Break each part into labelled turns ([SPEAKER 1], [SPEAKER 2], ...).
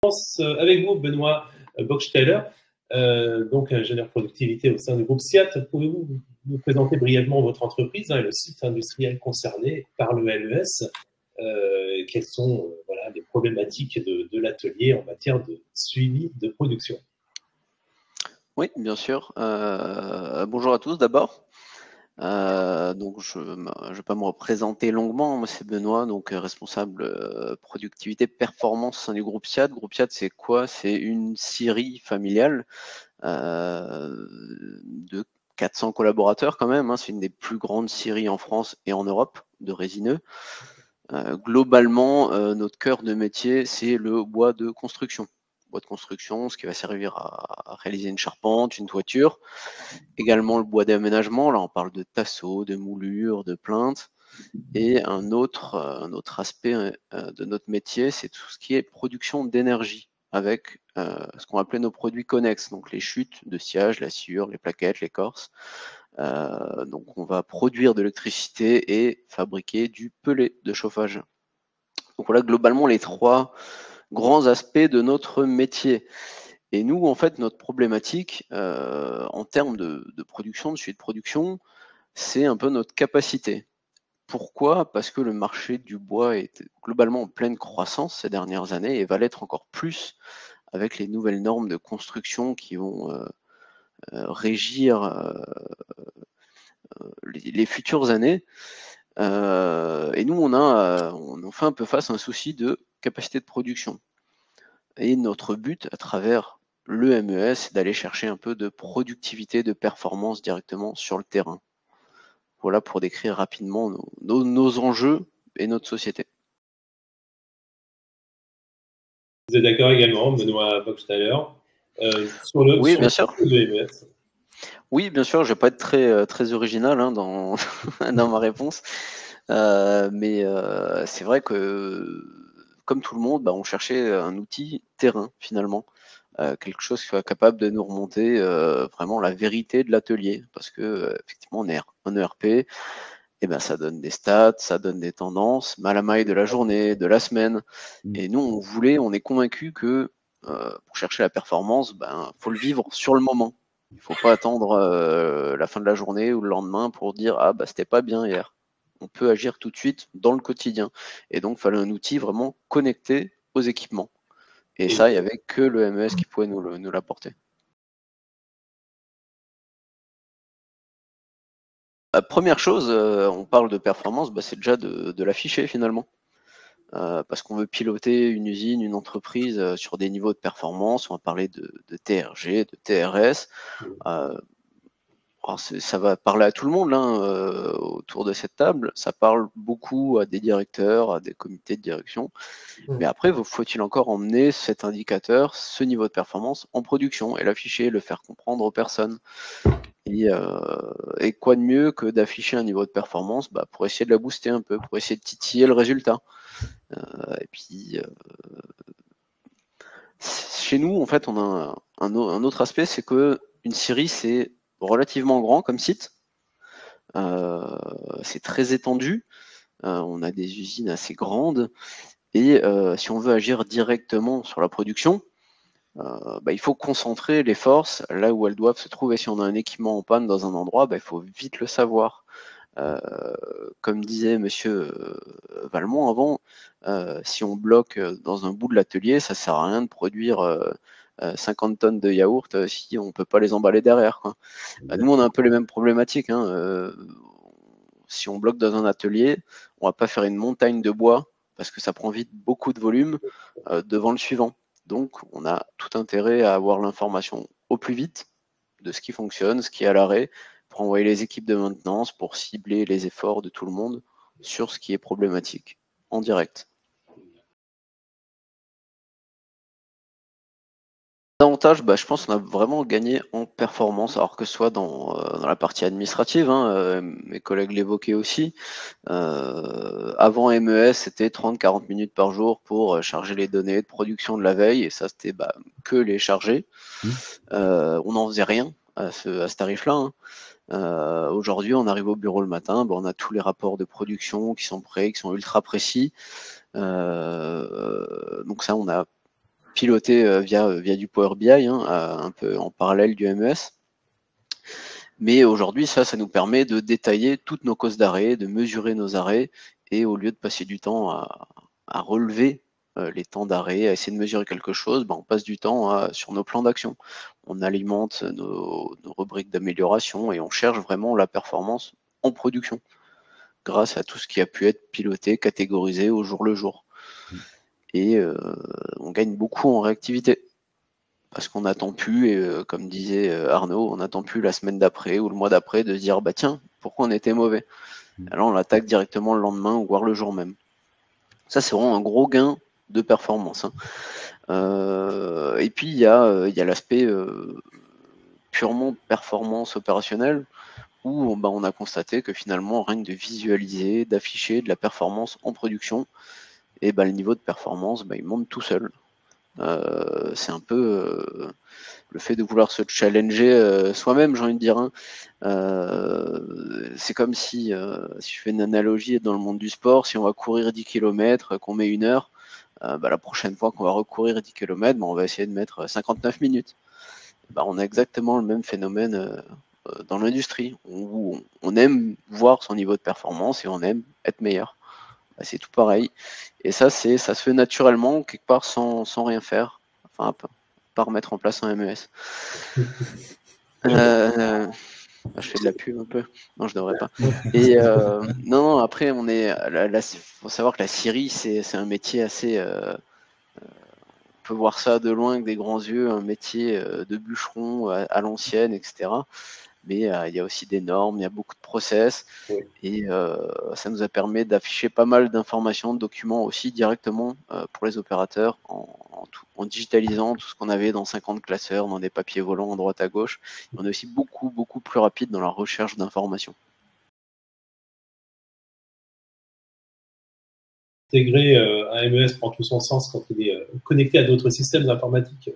[SPEAKER 1] Avec vous, Benoît Bocksteller, donc ingénieur productivité au sein du groupe SIAT. Pouvez-vous nous présenter brièvement votre entreprise, le site industriel concerné par le LES? Quelles sont les problématiques de l'atelier en matière de suivi de production?
[SPEAKER 2] Oui, bien sûr. Bonjour à tous d'abord. Donc je ne vais pas me représenter longuement. Moi, c'est Benoît, donc responsable productivité performance au sein du groupe SIAT. Groupe SIAT, c'est quoi? C'est une scierie familiale de 400 collaborateurs quand même. C'est une des plus grandes scieries en France et en Europe de résineux. Globalement, notre cœur de métier, c'est le bois de construction. Bois de construction, ce qui va servir à réaliser une charpente, une toiture. Également le bois d'aménagement, là on parle de tasseaux, de moulures, de plinthes. Et un autre aspect de notre métier, c'est tout ce qui est production d'énergie avec ce qu'on appelait nos produits connexes, donc les chutes de sciage, la sciure, les plaquettes, l'écorce. Donc on va produire de l'électricité et fabriquer du pellet de chauffage. Donc voilà globalement les trois grands aspects de notre métier. Et nous, en fait, notre problématique en termes de production, de suivi de production, c'est un peu notre capacité. Pourquoi? Parce que le marché du bois est globalement en pleine croissance ces dernières années et va l'être encore plus avec les nouvelles normes de construction qui vont régir les futures années. Et nous, on fait un peu face à un souci de capacité de production. Et notre but, à travers le MES, c'est d'aller chercher un peu de productivité, de performance directement sur le terrain. Voilà pour décrire rapidement nos enjeux et notre société.
[SPEAKER 1] Vous êtes d'accord également, Benoît Bocksteller,
[SPEAKER 2] Oui, bien sûr.
[SPEAKER 1] le MES?
[SPEAKER 2] Oui, bien sûr, je ne vais pas être très original dans, dans ma réponse. Mais c'est vrai que, comme tout le monde, on cherchait un outil terrain, finalement. Quelque chose qui soit capable de nous remonter vraiment la vérité de l'atelier. Parce que, effectivement, on est un ERP, et ça donne des stats, ça donne des tendances, mais à la maille de la journée, de la semaine. Et nous, on est convaincu que pour chercher la performance, faut le vivre sur le moment. Il ne faut pas attendre la fin de la journée ou le lendemain pour dire ah c'était pas bien hier. On peut agir tout de suite dans le quotidien. Et donc, il fallait un outil vraiment connecté aux équipements. Et ça, il n'y avait que le MES qui pouvait nous l'apporter. La première chose, on parle de performance, c'est déjà de l'afficher finalement. Parce qu'on veut piloter une usine, une entreprise sur des niveaux de performance. On va parler de TRG, de TRS. Ça va parler à tout le monde autour de cette table. Ça parle beaucoup à des directeurs, à des comités de direction. Mais après, faut-il encore emmener cet indicateur, ce niveau de performance en production et l'afficher, le faire comprendre aux personnes. Et quoi de mieux que d'afficher un niveau de performance pour essayer de la booster un peu, pour essayer de titiller le résultat. Et puis, chez nous, en fait, on a un autre aspect, c'est que une scierie, c'est relativement grand comme site. C'est très étendu. On a des usines assez grandes. Et si on veut agir directement sur la production, il faut concentrer les forces là où elles doivent se trouver. Si on a un équipement en panne dans un endroit, il faut vite le savoir. Comme disait monsieur Valmont avant, si on bloque dans un bout de l'atelier, ça sert à rien de produire 50 tonnes de yaourt si on peut pas les emballer derrière, quoi. Nous, on a un peu les mêmes problématiques. Si on bloque dans un atelier, on va pas faire une montagne de bois parce que ça prend vite beaucoup de volume devant le suivant. Donc, on a tout intérêt à avoir l'information au plus vite de ce qui fonctionne, ce qui est à l'arrêt, pour envoyer les équipes de maintenance, pour cibler les efforts de tout le monde sur ce qui est problématique, en direct. L'avantage, je pense qu'on a vraiment gagné en performance, alors que ce soit dans la partie administrative, mes collègues l'évoquaient aussi. Avant MES, c'était 30-40 minutes par jour pour charger les données de production de la veille, et ça, c'était que les charger. On n'en faisait rien à ce tarif-là. Aujourd'hui, on arrive au bureau le matin, on a tous les rapports de production qui sont prêts, qui sont ultra précis. Donc ça, on a piloté via du Power BI, hein, un peu en parallèle du MES. Mais aujourd'hui, ça nous permet de détailler toutes nos causes d'arrêt, de mesurer nos arrêts, et au lieu de passer du temps à relever les temps d'arrêt, à essayer de mesurer quelque chose, on passe du temps sur nos plans d'action. On alimente nos rubriques d'amélioration et on cherche vraiment la performance en production, grâce à tout ce qui a pu être piloté, catégorisé au jour le jour. Et on gagne beaucoup en réactivité. Parce qu'on n'attend plus, et comme disait Arnaud, on n'attend plus la semaine d'après ou le mois d'après de se dire bah tiens, pourquoi on était mauvais. Alors on l'attaque directement le lendemain ou voire le jour même. Ça, c'est vraiment un gros gain de performance. Et puis il y a l'aspect purement performance opérationnelle, où on a constaté que finalement, rien que de visualiser, d'afficher de la performance en production, et le niveau de performance, il monte tout seul. C'est un peu le fait de vouloir se challenger soi-même, j'ai envie de dire. C'est comme si je fais une analogie dans le monde du sport, si on va courir 10 km, qu'on met 1 heure, la prochaine fois qu'on va recourir 10 km, on va essayer de mettre 59 minutes. On a exactement le même phénomène dans l'industrie, où on aime voir son niveau de performance et on aime être meilleur. C'est tout pareil. Et ça se fait naturellement, quelque part, sans rien faire. Enfin, pas remettre en place un MES. Je fais de la pub un peu. Non, je devrais pas. Et non, après, faut savoir que la scierie, c'est un métier assez. On peut voir ça de loin avec des grands yeux, un métier de bûcheron à l'ancienne, etc. Mais il y a aussi des normes, il y a beaucoup de process, et ça nous a permis d'afficher pas mal d'informations, de documents aussi directement pour les opérateurs en digitalisant tout ce qu'on avait dans 50 classeurs, dans des papiers volants à droite à gauche. On est aussi beaucoup plus rapide dans la recherche d'informations.
[SPEAKER 1] Intégrer un MES prend tout son sens quand il est connecté à d'autres systèmes informatiques.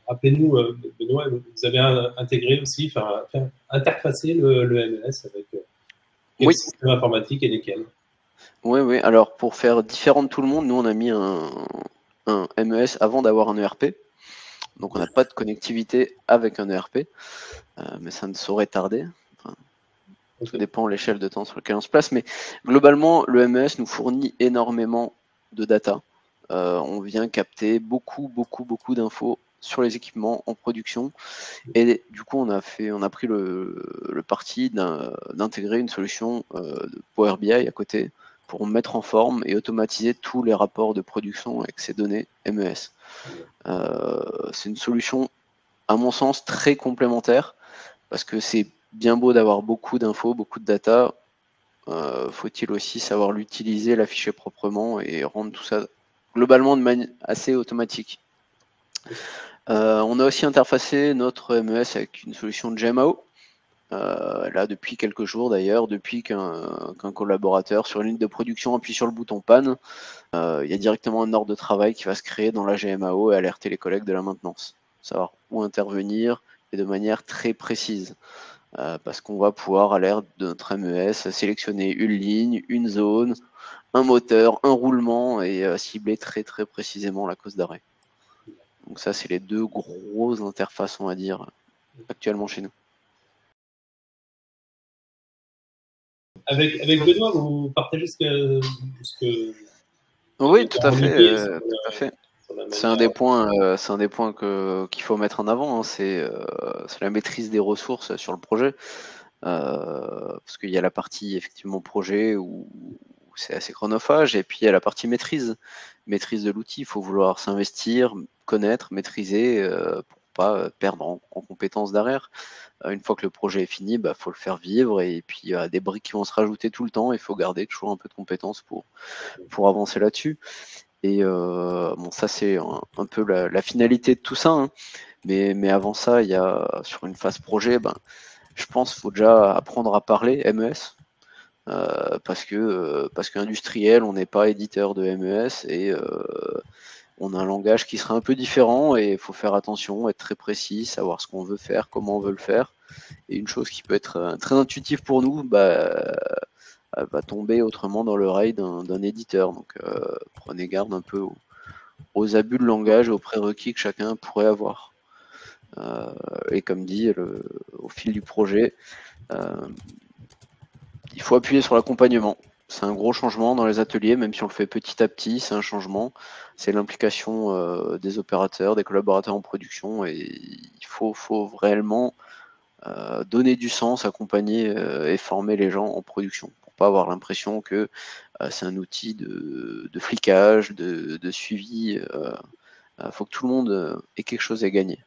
[SPEAKER 1] Rappelez-nous, Benoît, vous avez intégré aussi, interfacé le MES avec quels systèmes informatiques et lesquels?
[SPEAKER 2] Oui. Alors, pour faire différent de tout le monde, nous, on a mis un MES avant d'avoir un ERP. Donc, on n'a pas de connectivité avec un ERP, mais ça ne saurait tarder. Tout dépend de l'échelle de temps sur laquelle on se place. Mais globalement, le MES nous fournit énormément de data. On vient capter beaucoup d'infos sur les équipements en production, et du coup on a pris le parti d'intégrer une solution de Power BI à côté pour mettre en forme et automatiser tous les rapports de production avec ces données MES. C'est une solution, à mon sens, très complémentaire, parce que c'est bien beau d'avoir beaucoup d'infos, beaucoup de data, faut-il aussi savoir l'utiliser, l'afficher proprement et rendre tout ça globalement de manière assez automatique. On a aussi interfacé notre MES avec une solution de GMAO, là depuis quelques jours d'ailleurs, depuis qu'un collaborateur sur une ligne de production appuie sur le bouton panne, il y a directement un ordre de travail qui va se créer dans la GMAO et alerter les collègues de la maintenance, savoir où intervenir et de manière très précise. Parce qu'on va pouvoir, à l'ère de notre MES, sélectionner une ligne, une zone, un moteur, un roulement, et cibler très précisément la cause d'arrêt. Donc ça, c'est les deux grosses interfaces, on va dire, actuellement chez nous.
[SPEAKER 1] Avec Benoît, vous partagez ce que
[SPEAKER 2] oui, tout à fait. C'est un des points qu'il faut mettre en avant, hein, c'est la maîtrise des ressources sur le projet, parce qu'il y a la partie effectivement projet où c'est assez chronophage, et puis il y a la partie maîtrise de l'outil. Il faut vouloir s'investir, connaître, maîtriser pour pas perdre en compétences derrière. Une fois que le projet est fini, faut le faire vivre, et puis il y a des briques qui vont se rajouter tout le temps. Il faut garder toujours un peu de compétences pour avancer là-dessus. Et ça c'est un peu la finalité de tout ça, hein. Mais avant ça, il y a sur une phase projet, je pense qu'il faut déjà apprendre à parler MES, parce qu'industriel, on n'est pas éditeur de MES, et on a un langage qui sera un peu différent, et il faut faire attention, être très précis, savoir ce qu'on veut faire, comment on veut le faire. Et une chose qui peut être très intuitive pour nous, va tomber autrement dans l'oreille d'un éditeur. Donc prenez garde un peu aux abus de langage et aux prérequis que chacun pourrait avoir. Et comme dit, au fil du projet, il faut appuyer sur l'accompagnement. C'est un gros changement dans les ateliers, même si on le fait petit à petit, c'est un changement. C'est l'implication des opérateurs, des collaborateurs en production, et il faut réellement donner du sens, accompagner et former les gens en production, pour pas avoir l'impression que c'est un outil de flicage, de suivi. Faut que tout le monde ait quelque chose à gagner.